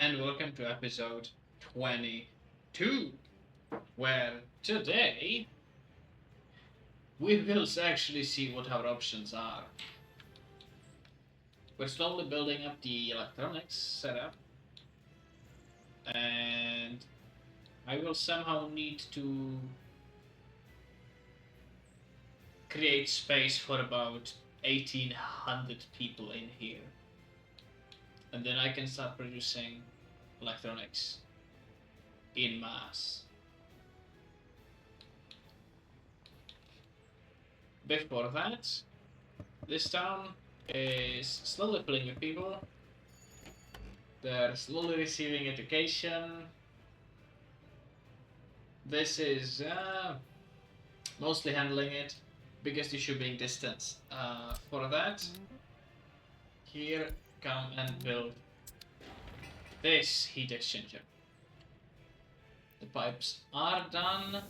and welcome to episode 22, where today we will actually see what our options are. We're slowly building up the electronics setup, and I will somehow need to create space for about 1800 people in here, and then I can start producing electronics in mass. Before that, this town is slowly filling with people. They're slowly receiving education. This is mostly handling it. Biggest issue being distance. For that, here, come and build this heat exchanger. The pipes are done.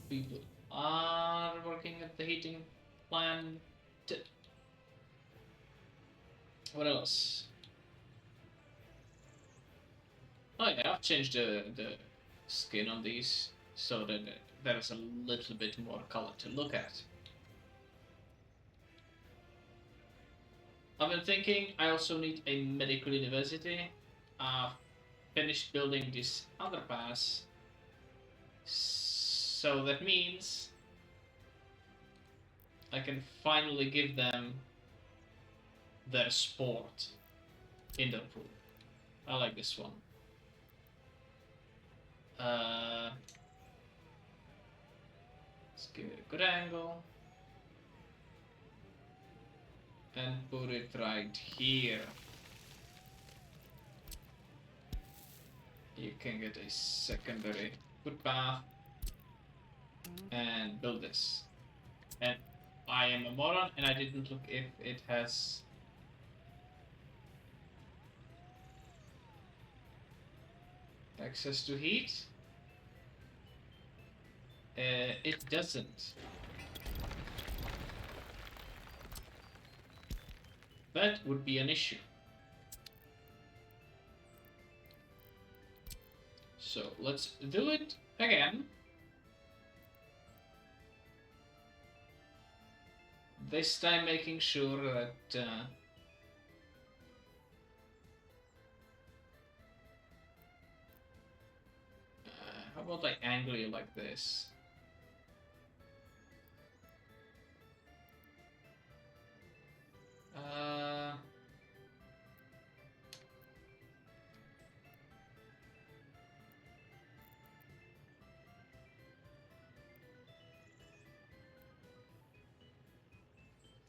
People are working at the heating plant. What else? Oh yeah, I've changed the skin on these so that there's a little bit more color to look at. I've been thinking I also need a medical university. I've finished building this underpass, so that means I can finally give them their sport indoor pool. I like this one. Let's give it a good angle and put it right here. You can get a secondary footpath and build this. And I am a moron and I didn't look if it has access to heat. It doesn't. That would be an issue. So let's do it again. This time making sure that how about I angle you like this?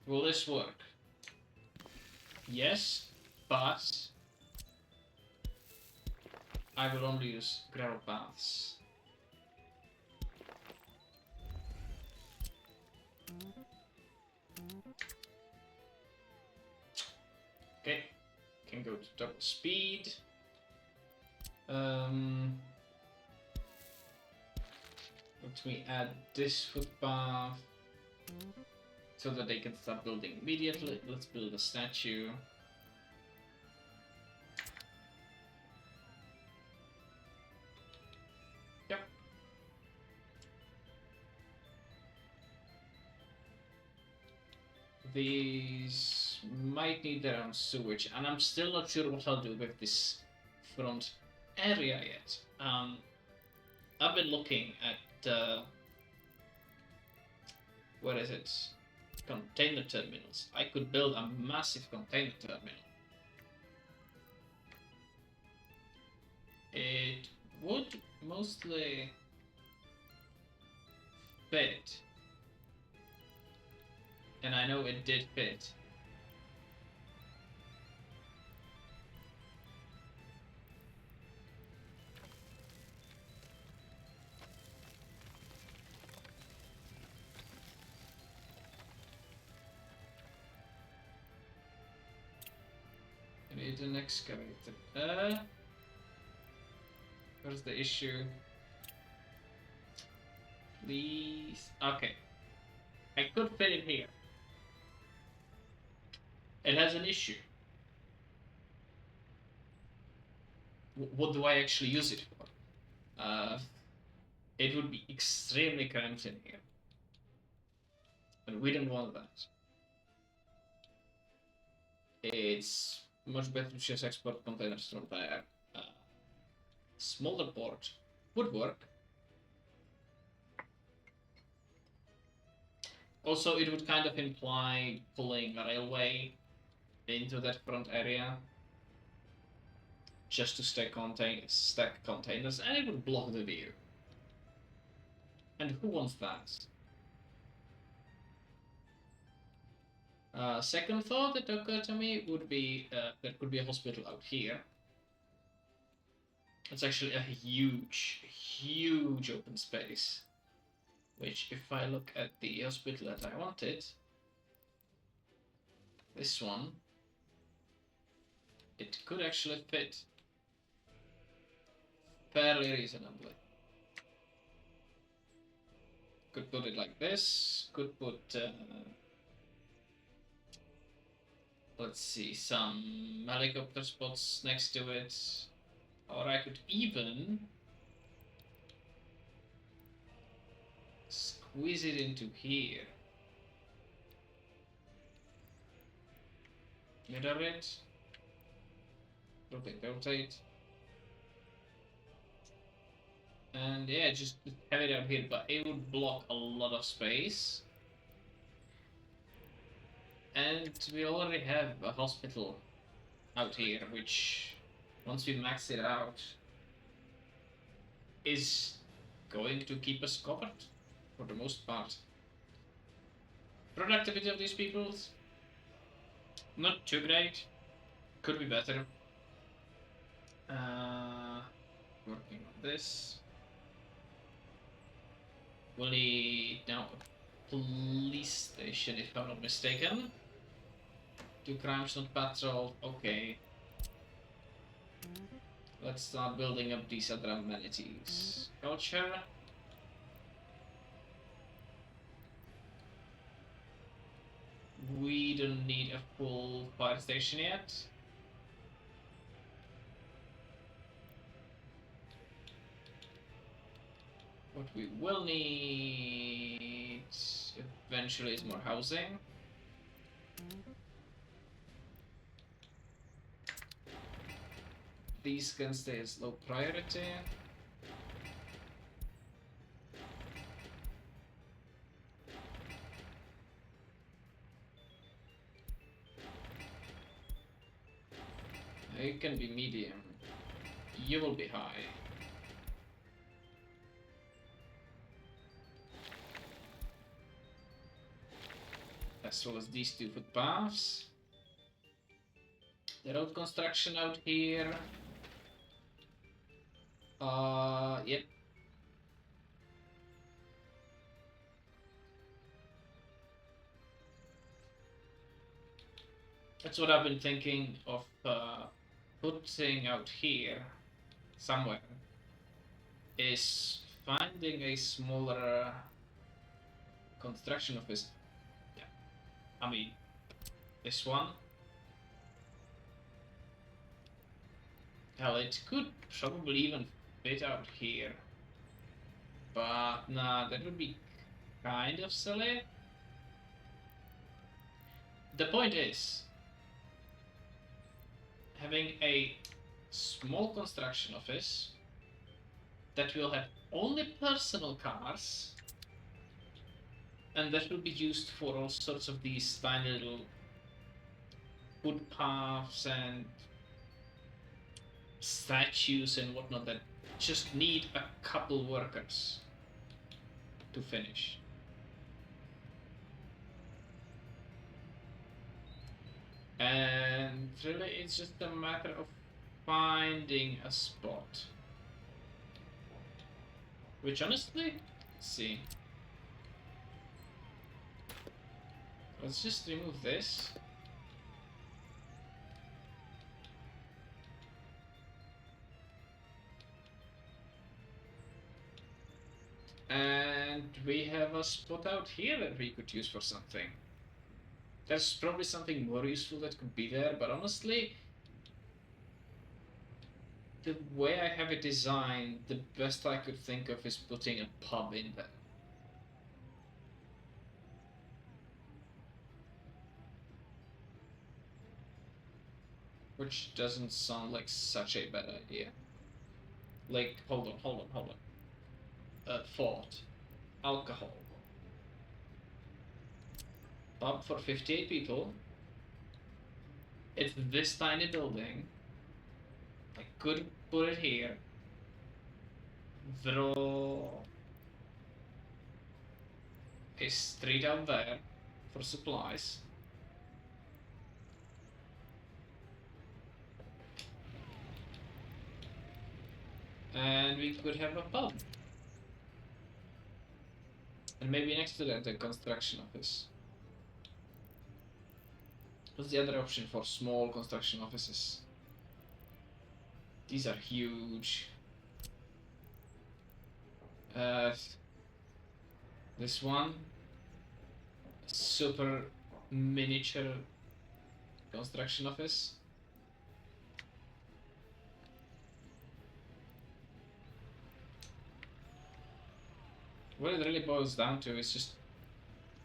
Will this work? Yes, but I will only use gravel paths. Okay, can go to double speed. Let me add this footpath so that they can start building immediately. Let's build a statue. Yep. These might need their own sewage, and I'm still not sure what I'll do with this front area yet. I've been looking at what is it? Container terminals. I could build a massive container terminal. It would mostly fit. And I know it did fit. I need an excavator. Where's the issue? Please. Okay. I could fit it here. It has an issue. what do I actually use it for? It would be extremely cramped in here, and we don't want that. It's much better to just export containers from there. Smaller port would work. Also, it would kind of imply pulling a railway into that front area just to stack containers, and it would block the view. And who wants that? Second thought that occurred to me would be there could be a hospital out here. It's actually a huge, huge open space. Which, if I look at the hospital that I wanted, this one, it could actually fit fairly reasonably. Could put it like this, could put, let's see, some helicopter spots next to it, or I could even squeeze it into here. Mirror it, rotate. And yeah, just have it out here, but it would block a lot of space. And we already have a hospital out here, which, once we max it out, is going to keep us covered for the most part. Productivity of these people, not too great. Could be better. Working on this. Will he now police station, if I'm not mistaken? 2 crimes not patrolled. Okay. Let's start building up these other amenities. Culture. We don't need a full fire station yet. What we will need eventually is more housing. These can stay as low priority. It can be medium. You will be high. As well as these 2 footpaths. The road construction out here. Yep. That's what I've been thinking of putting out here somewhere. Is finding a smaller construction office. Yeah. I mean, this one. Hell, it could probably even fit out here. But nah, that would be kind of silly. The point is, having a small construction office that will have only personal cars, and that will be used for all sorts of these tiny little footpaths and statues and whatnot that just need a couple workers to finish. And really, it's just a matter of finding a spot. Which honestly, let's see. Let's just remove this. And we have a spot out here that we could use for something. There's probably something more useful that could be there, but honestly, the way I have it designed, the best I could think of is putting a pub in there. Which doesn't sound like such a bad idea. Like, hold on. Thought. Alcohol. Pub for 58 people. It's this tiny building. I could put it here. Throw a street out there for supplies. And we could have a pub. And maybe next to that, a construction office. What's the other option for small construction offices? These are huge. This one, super miniature construction office. What it really boils down to is just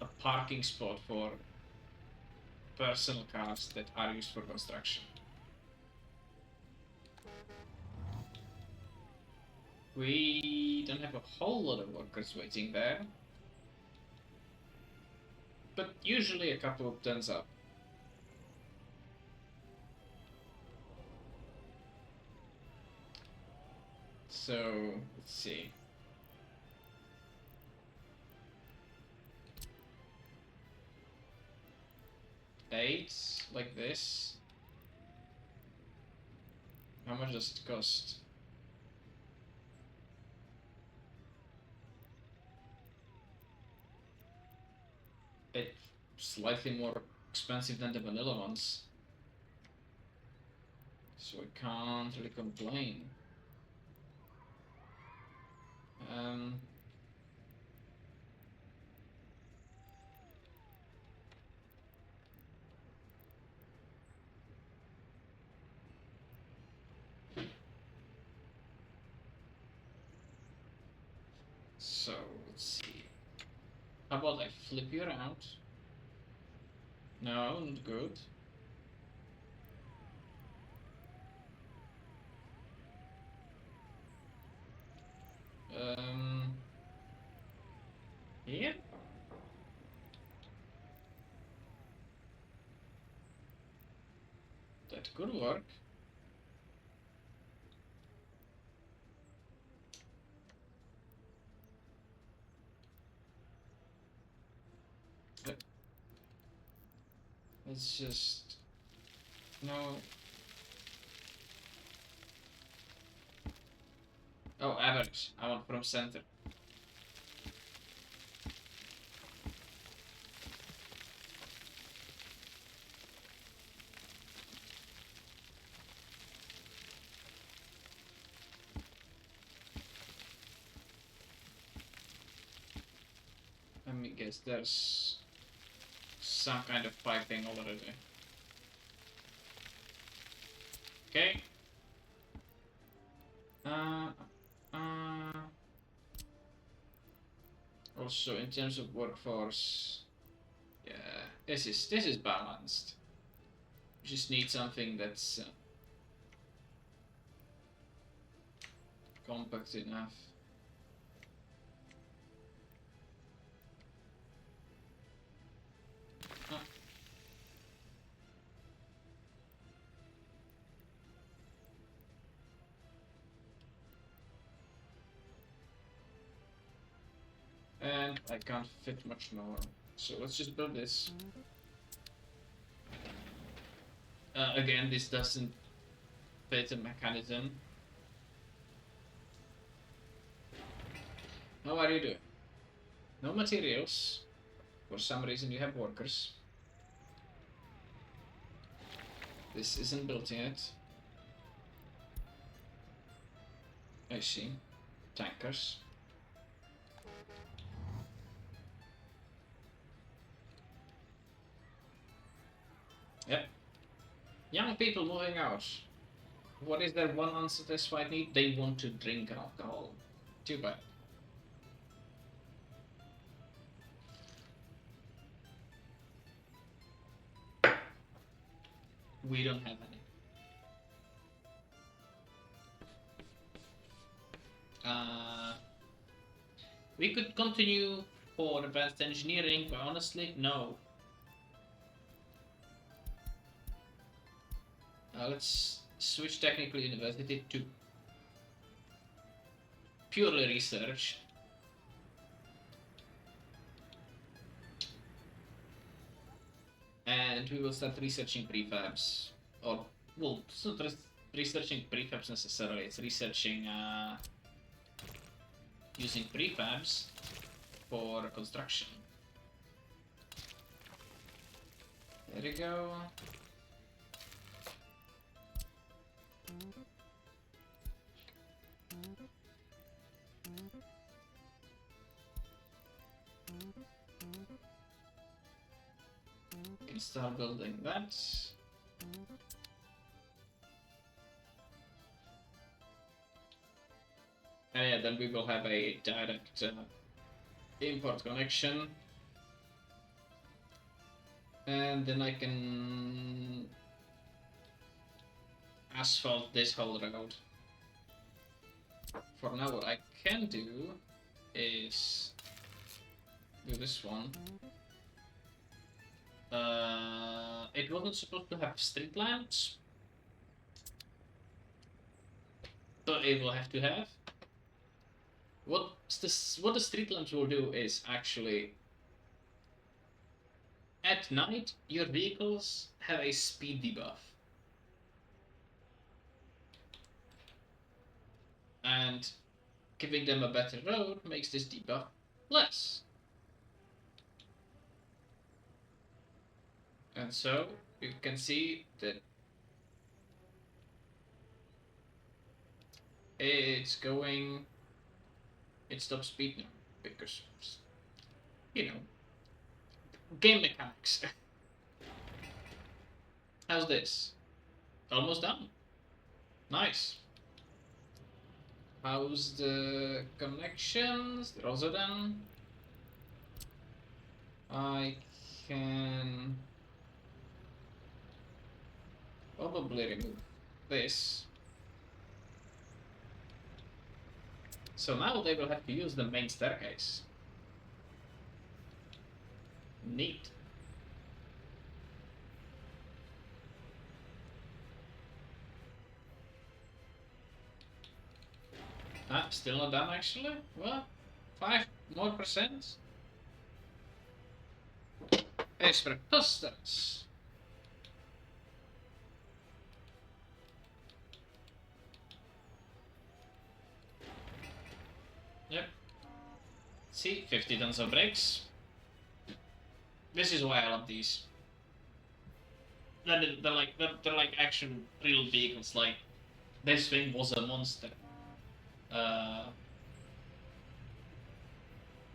a parking spot for personal cars that are used for construction. We don't have a whole lot of workers waiting there, but usually a couple turns up. So, let's see. Eight, like this. How much does it cost? It's slightly more expensive than the vanilla ones. So I can't really complain. So, let's see. How about I flip you around? No, not good. Here? That could work. Let's just... No. Oh, average. I want from center. Let me guess, there's some kind of piping already. Okay. Also, in terms of workforce, yeah, this is balanced. Just need something that's compact enough. And I can't fit much more, so let's just build this. Again, this doesn't fit a mechanism. How are you doing? No materials. For some reason you have workers. This isn't built yet. I see. Tankers. Yep. Young people moving out. What is their one unsatisfied need? They want to drink alcohol. Too bad. We don't have any. We could continue for advanced engineering, but honestly, no. Let's switch technical university to purely research. And we will start researching prefabs. Or, well, it's not researching prefabs necessarily, it's researching using prefabs for construction. There we go. Can start building that. And yeah, then we will have a direct import connection. And then I can asphalt this whole road. For now, what I can do is do this one. It wasn't supposed to have street lamps, but it will have to have. What the street lamps will do is actually, at night, your vehicles have a speed debuff. And giving them a better road makes this debuff less. And so you can see that it's going, it stops speed now because, you know, game mechanics. How's this? Almost done. Nice. How's the connections? They're also done. I can probably remove this. So now they will have to use the main staircase. Neat. Ah, still not done actually? Well, 5 more percent? Es preposterous. Yep. See, 50 tons of brakes. This is why I love these. They're like actual real vehicles. Like this thing was a monster.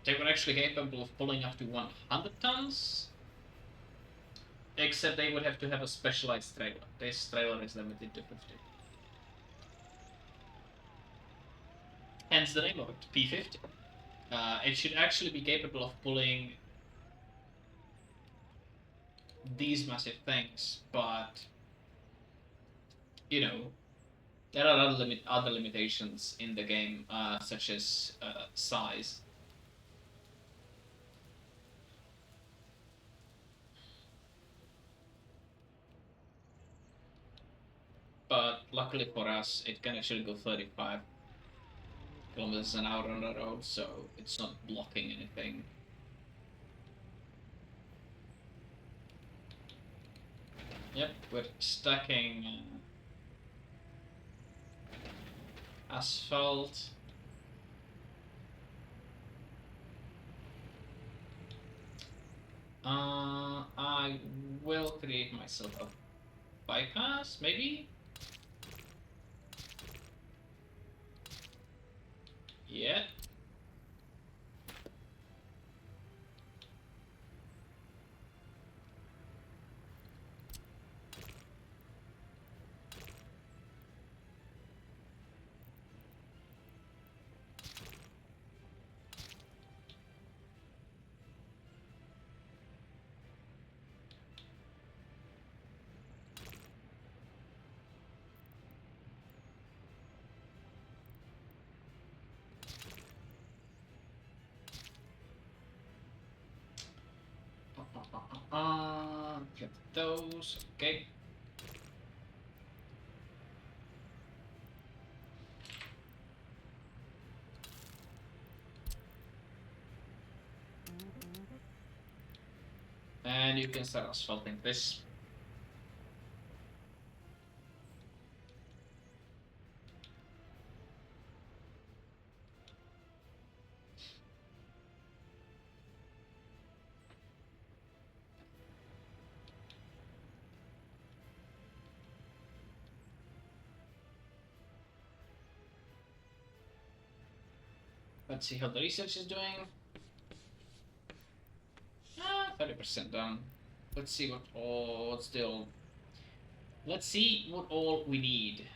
They were actually capable of pulling up to 100 tons. Except they would have to have a specialized trailer. This trailer is limited to 50. Hence the name of it, P50. It should actually be capable of pulling these massive things, but you know, there are other limitations in the game, such as size. But luckily for us, it can actually go 35 kilometers an hour on the road, so it's not blocking anything. Yep, we're stacking asphalt. I will create myself a bypass, maybe? Yeah. those. Okay. And you can start asphalting this. Let's see how the research is doing. 30% done. Let's see what all still. Let's see what all we need.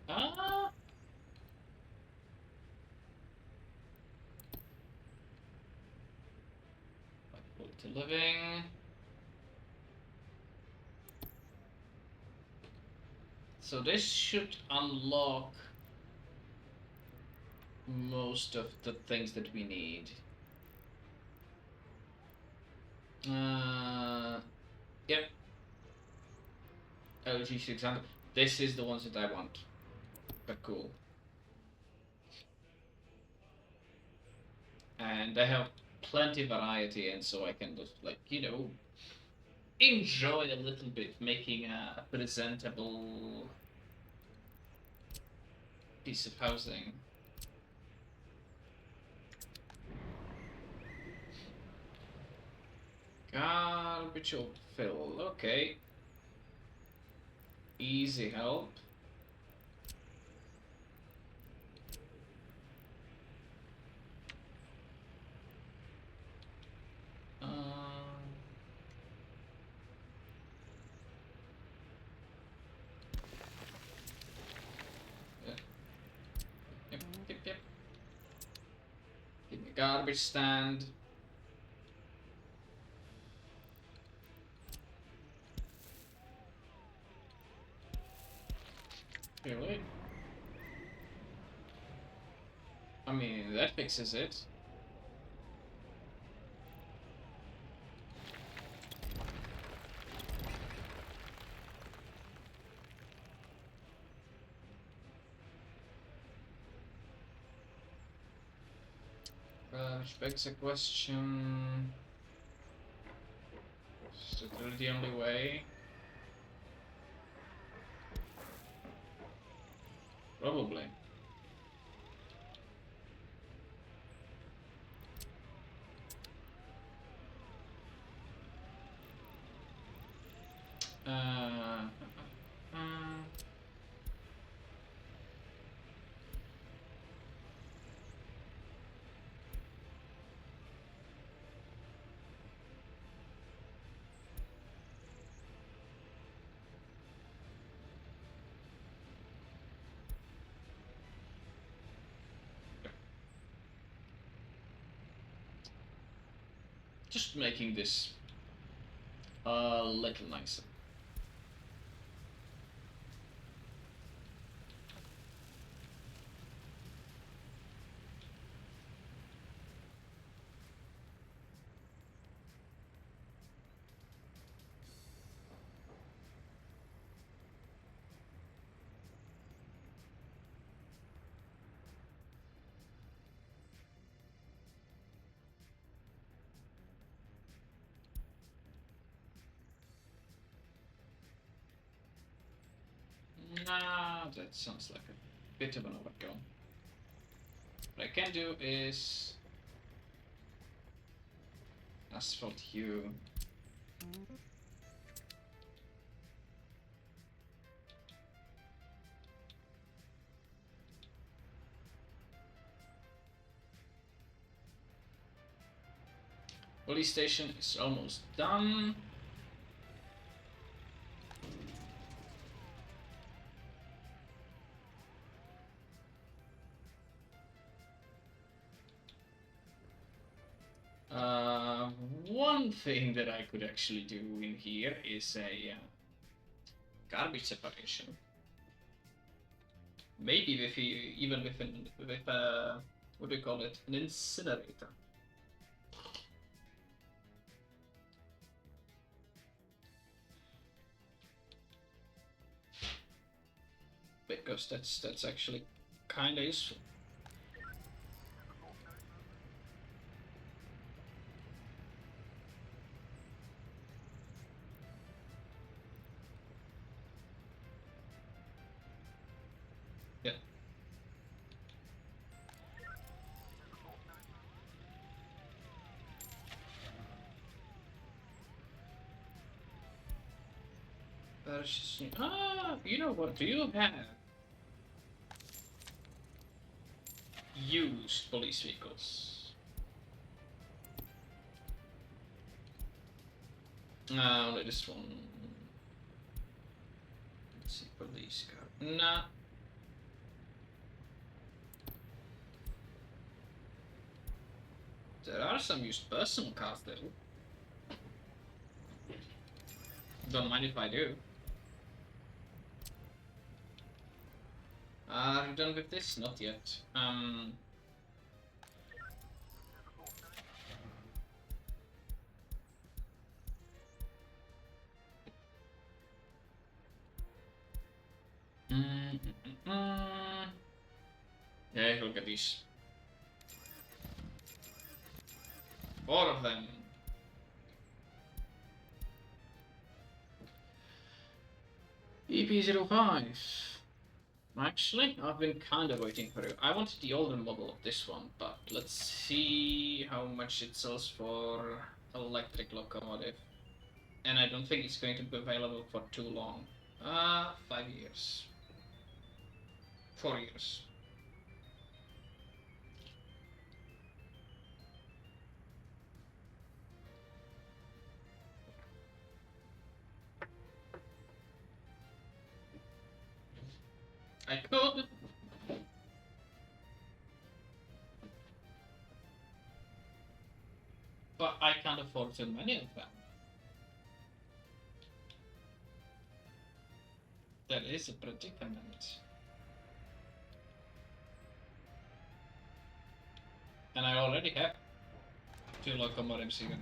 Ah. To living. So this should unlock most of the things that we need. Yep. LG 600. This is the ones that I want. But cool. And I have plenty of variety, and so I can just, like, you know, enjoy a little bit making a presentable piece of housing. Garbage or fill, okay. Easy help. Yep. Give me a garbage stand. Really? I mean, that fixes it. Which begs a question. Is it really the only way? Probably. Uh, just making this a little nicer. Nah, that sounds like a bit of an overkill. What I can do is asphalt you. Police station is almost done. One thing that I could actually do in here is a garbage separation. Maybe with even with what do you call it? An incinerator. windows. That's actually kind of useful. Yeah. Purchasing. Ah, you know what? Do you have used police vehicles? Only this one. Let's see, police car. Nah. There are some used personal cars though. Don't mind if I do. Are you done with this? Not yet. Yeah, look at these. 4 of them. EP05. Actually, I've been kind of waiting for it. I wanted the older model of this one, but let's see how much it sells for electric locomotive. And I don't think it's going to be available for too long. 5 years. 4 years. I could. But I can't afford too many of them. That is a predicament. And I already have 2 locomotives even.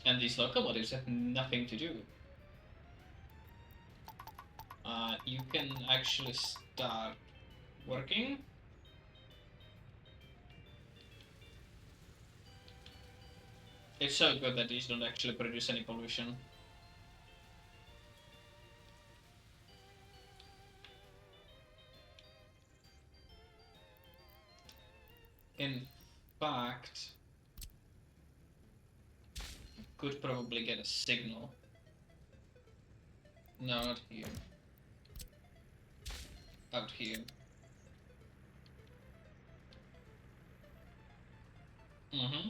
And these locomotives have nothing to do. You can actually start working. It's so good that these don't actually produce any pollution. In fact, you could probably get a signal. No, not here. Out here. Mm-hmm.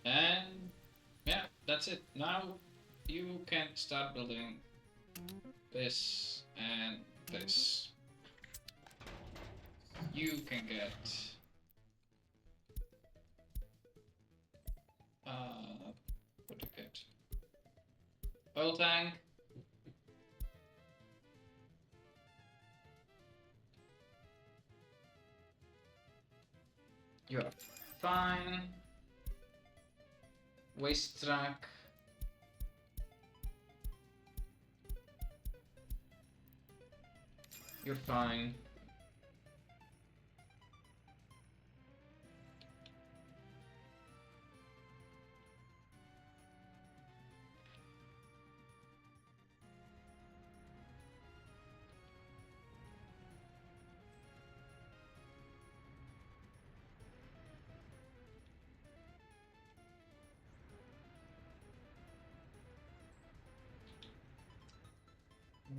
And yeah, that's it. Now you can start building this and this. You can get what do you get? Oil tank. You're fine. Waste track. You're fine.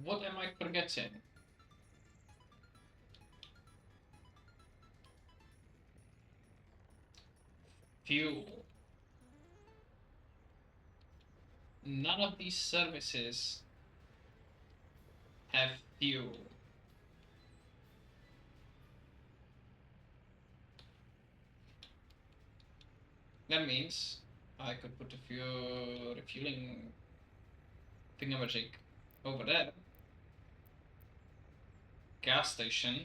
What am I forgetting? fuel. None of these services have fuel. That means I could put a few refueling thingamajig over there. Gas station.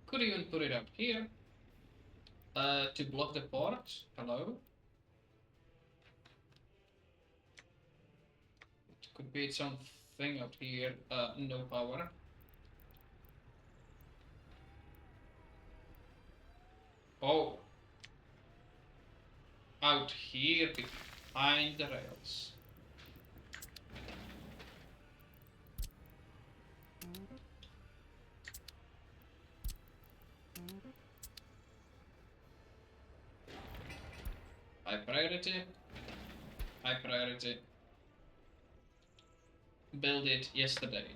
Could even put it up here to block the port. Hello. It could be its own thing up here. No power. Oh. Out here behind the rails. High priority. High priority. Build it yesterday.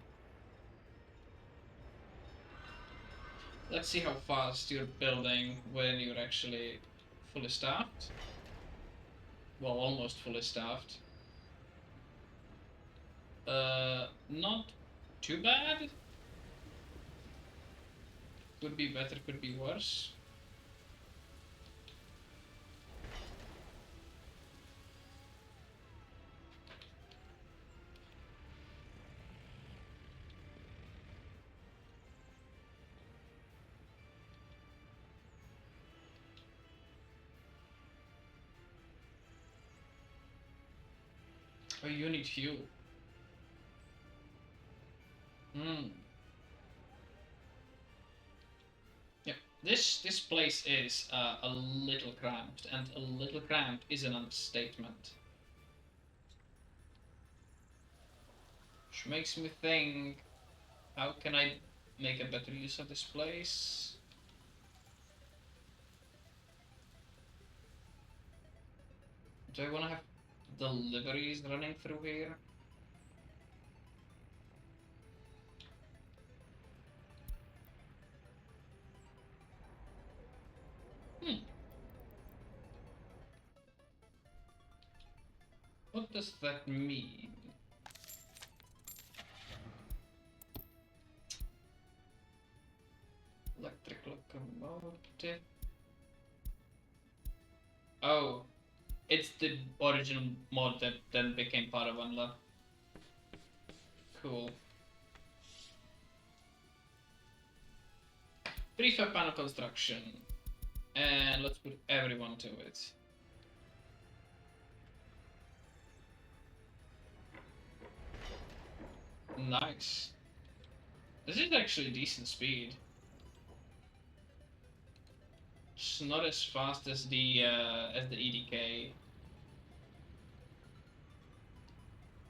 Let's see how fast you're building when you're actually fully staffed. Well, almost fully staffed. Not too bad. Could be better, could be worse. Oh, you need fuel. Yeah, this place is a little cramped, and a little cramped is an understatement. Which makes me think, how can I make a better use of this place? Do I want to have deliveries running through here? What does that mean? Electric locomotive. Oh, it's the original mod that then became part of Unlock. Cool. Prefab panel construction. And let's put everyone to it. Nice. This is actually decent speed. It's not as fast as the EDK,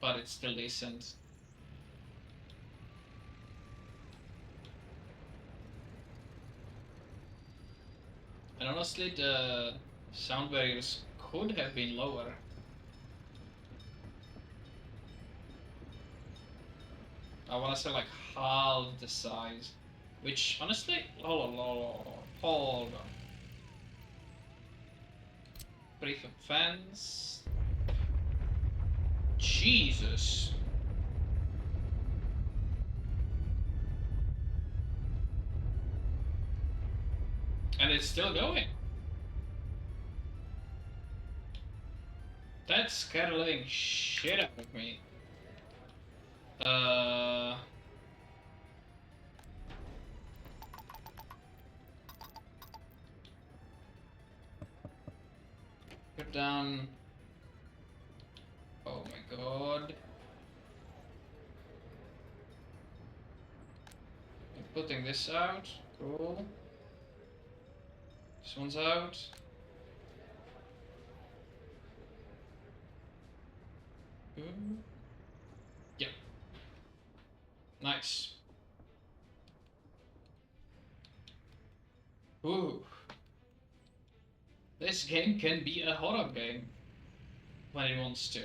but it's still decent. And honestly, the sound barriers could have been lower. I want to say like half the size, which honestly, hold on. Prefab fence. Jesus. And it's still going. That scared the living shit out of me. Put down. Oh my god. I'm putting this out. Cool. This one's out. Yeah. Nice. Ooh. This game can be a horror game when it wants to.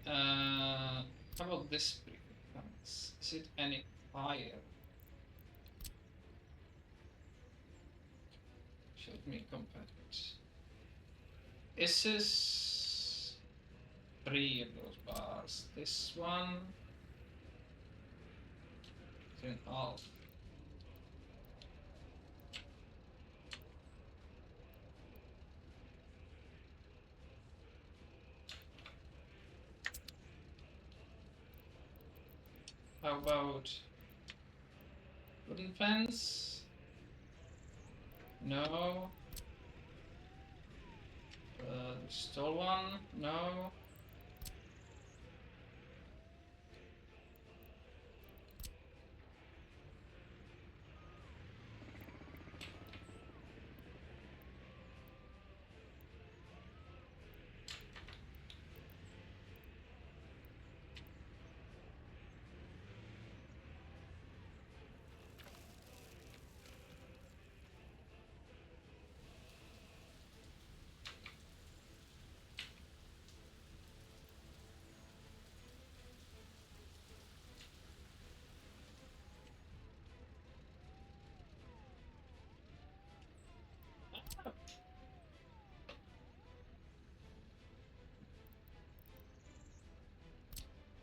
How about this defense? Is it any higher? Should me compare it. Is this 3 of those bars? This one 2.5. How about wooden fence? No. Stole one? No.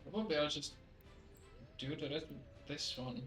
Probably I'll just do the rest of this one.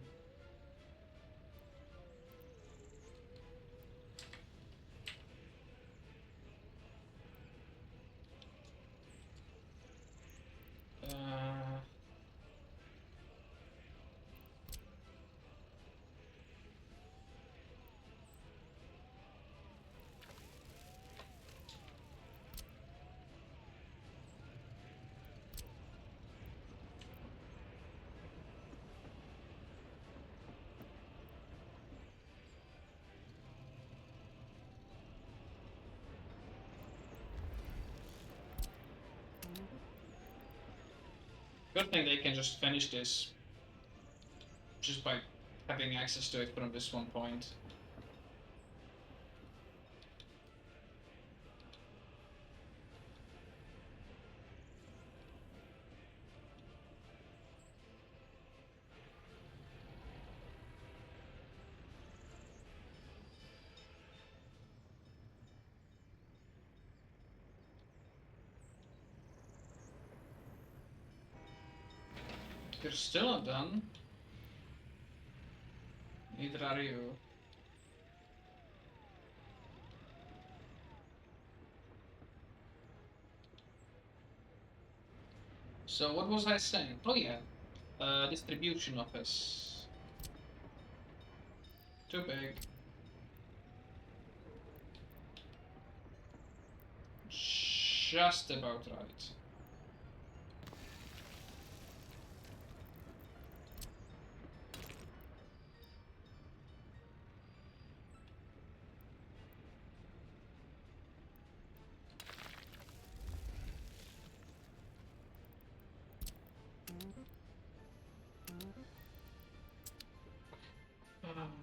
Good thing they can just finish this just by having access to it from this one point. You're still not done. Neither are you. So what was I saying? Oh yeah, distribution office. Too big. Just about right.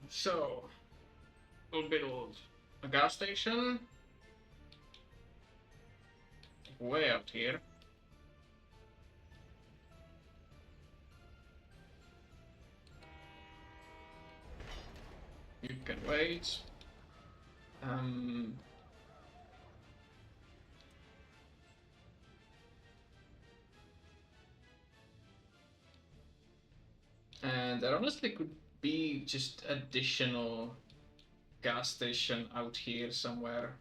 So, we'll build a gas station way out here. You can wait. And there honestly could be just additional gas station out here somewhere.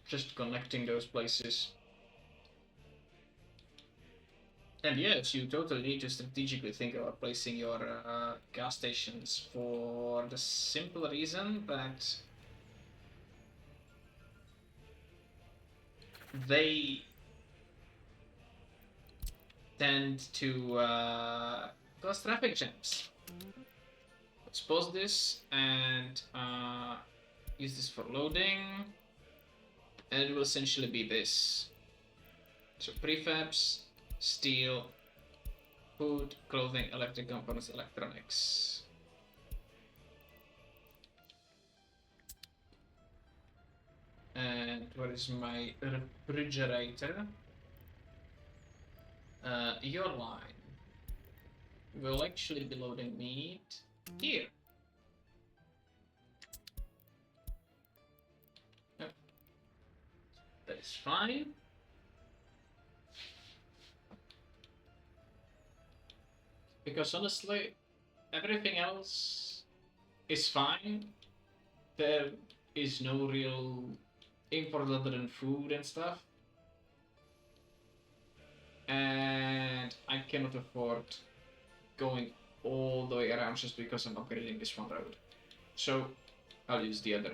Just connecting those places. And yes, you totally need to strategically think about placing your gas stations for the simple reason that they tend to cause traffic jams. Let's pause this and use this for loading. And it will essentially be this. So prefabs, steel, food, clothing, electric components, electronics. And where is my refrigerator? Your line will actually be loading meat here. Oh, that is fine. Because honestly, everything else is fine. There is no real import other than food and stuff. And I cannot afford going all the way around just because I'm upgrading this one road. So I'll use the other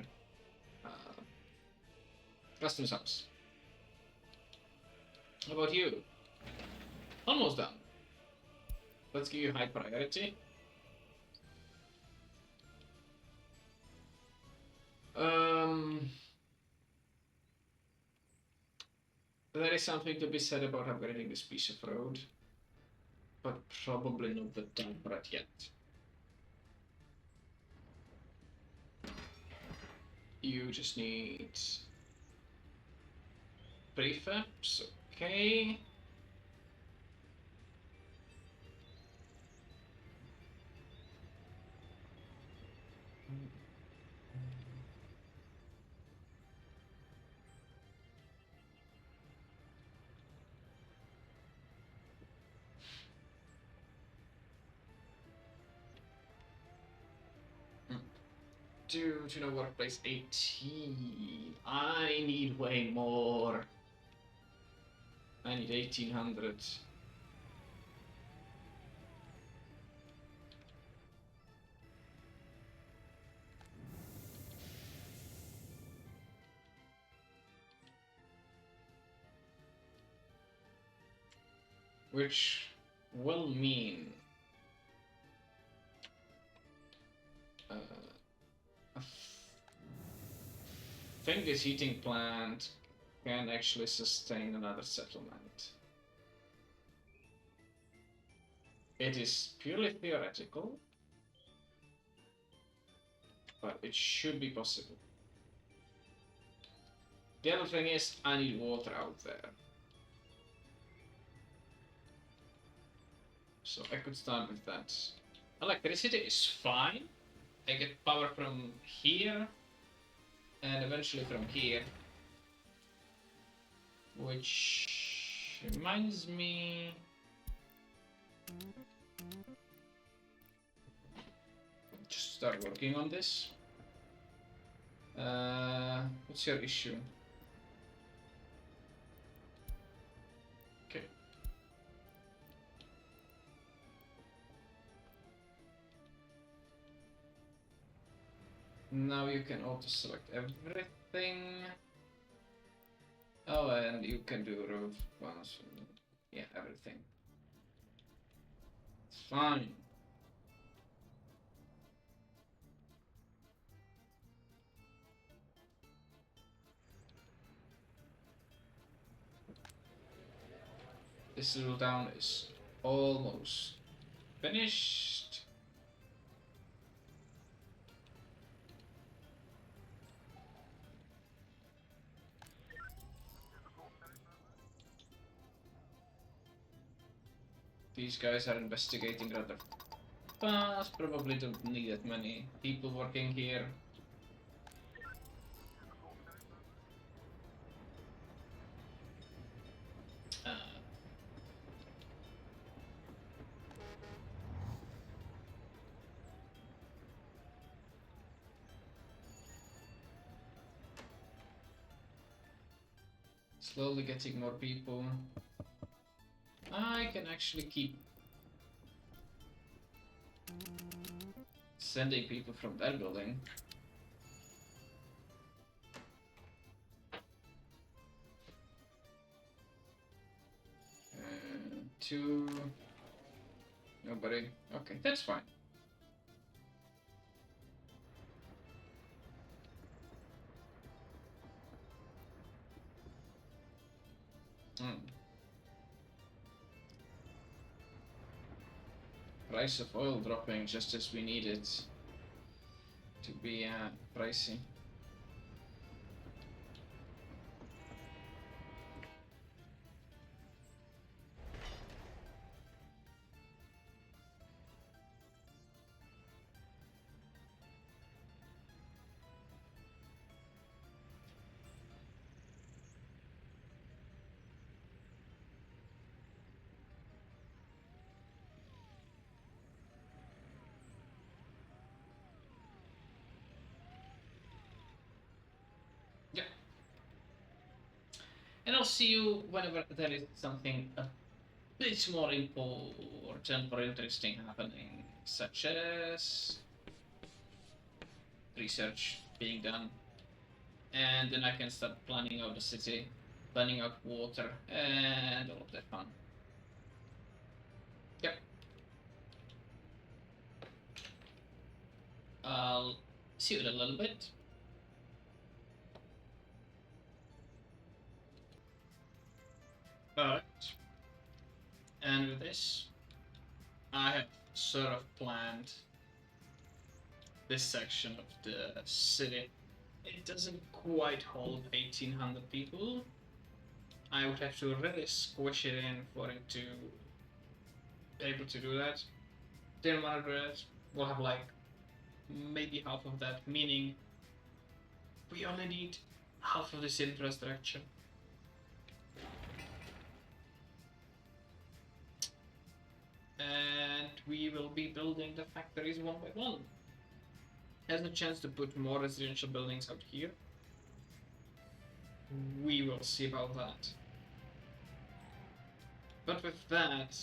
custom subs. How about you? Almost done. Let's give you high priority. There is something to be said about upgrading this piece of road, but probably not the time for it yet. You just need prefabs, okay. Due to the workplace 18, I need way more. I need 1800. Which will mean I think this heating plant can actually sustain another settlement. It is purely theoretical, but it should be possible. The other thing is, I need water out there. So I could start with that. Electricity is fine. I get power from here, and eventually from here. Which reminds me... just start working on this. What's your issue? Okay. Now you can auto-select everything. Oh, and you can do roof ones. Yeah, everything. It's fine. This little town is almost finished. These guys are investigating rather fast. Probably don't need that many people working here. Slowly getting more people. I can actually keep sending people from that building. Two. Nobody. Okay, that's fine. Hmm. Price of oil dropping just as we need it to be pricey. Yeah. And I'll see you whenever there is something a bit more important or interesting happening, such as research being done. And then I can start planning out the city, planning out water, and all of that fun. Yep. I'll see you in a little bit. Alright. And with this, I have sort of planned this section of the city. It doesn't quite hold 1800 people. I would have to really squish it in for it to be able to do that. Then one address will have like maybe half of that, meaning we only need half of this infrastructure. And we will be building the factories one by one. Has a chance to put more residential buildings out here. We will see about that. But with that,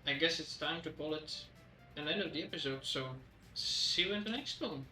I guess it's time to call it an end of the episode, so see you in the next one.